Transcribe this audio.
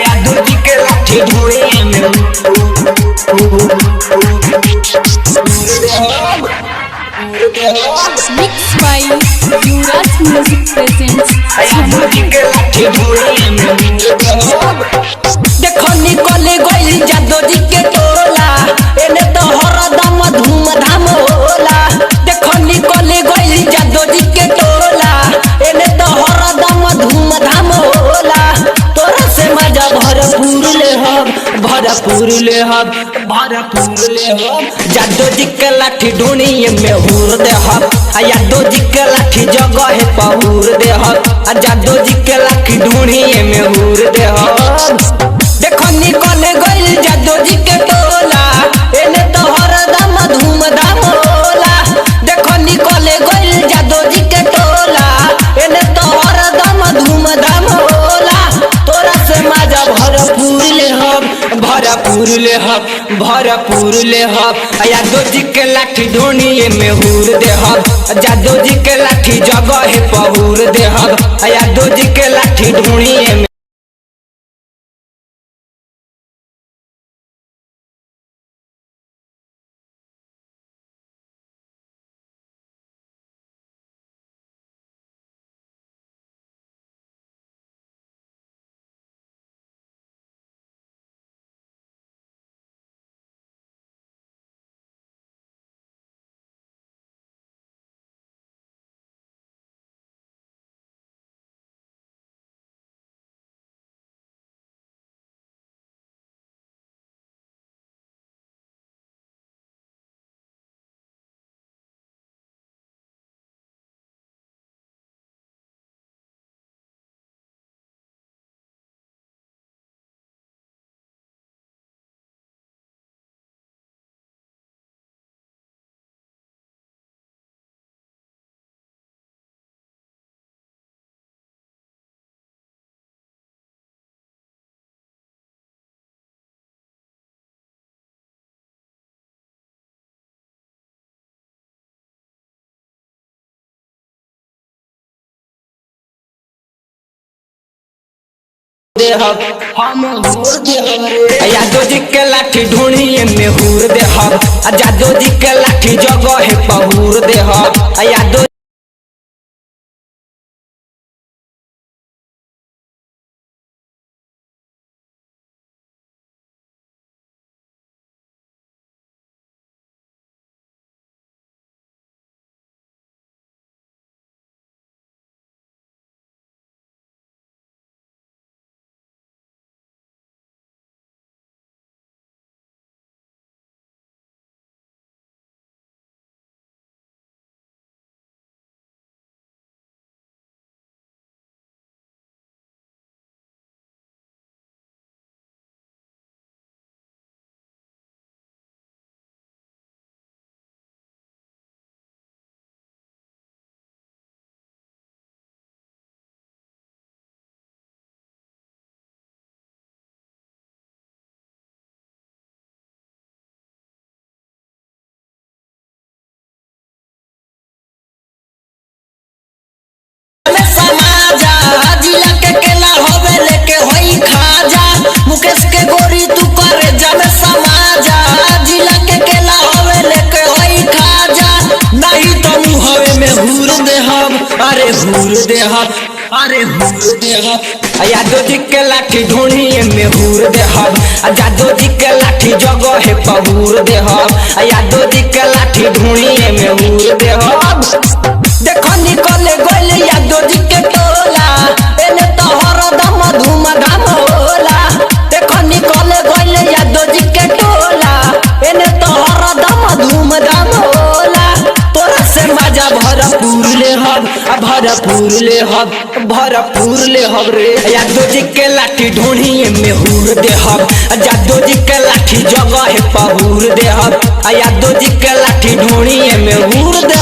यादव जी के लाठी ढोए में Mixed by Yuvraj Music presents Yadav ji के लाठी ढोए में देखो निकले गइल यादव जी के टोला एने तो हरदम धूमधाम होला। देखो निकले गइल यादव जी के टोला एने तो हरदम धूमधाम होला। तोरा से मजा भरपूर ले हम यादव जी के लाठी ढूंढिए में हूर दे हम यादव जी के लाठी जगह पहूर दे हम यादव जी के लाठी ढूंढिए में हूर दे हम। देखो निकले गइल यादव जी के टोला एने तो हरदम धूमधाम होला। देखो निकले गइल यादव जी के टोला एने तो हरदम धूमधाम होला। तोरा से मजा भरपूर ले हम यादव जी के लाठी ढूंढिए में हूर दे हम यादव जी के लाठी जगह पहूर दे हम यादव जी के लाठी ढूंढिए में हम हूर दे यादव जी के लाठी ढूंढिए में हूर दे हम यादव जी के लाठी जगह पहूर दे हम यादव जिला के केला होवे लेके होई खाजा मुकेश के गोरी तू करे जाने समाजा जिला के केला होवे लेके होई खाजा नहीं तो मुहवे में हूर दे हम यादव जी के लाठी ढूंढिए में हूर दे हम यादव जी के लाठी जगह पहूर दे हम यादव जी के लाठी ढूंढिए में हूर दे हम। देखो निकले गइल यादव जी के टोला एने तो हरदम धूमधाम होला। देखो निकले गइल यादव जी के टोला एने तो हरदम धूमधाम होला। तोरा से मजा भरपूर ले हम रे यादव जी के लाठी ढूंढिए में हूर दे हम यादव जी के लाठी जगह पहूर दे हम यादव जी के लाठी ढूंढिए में हूर दे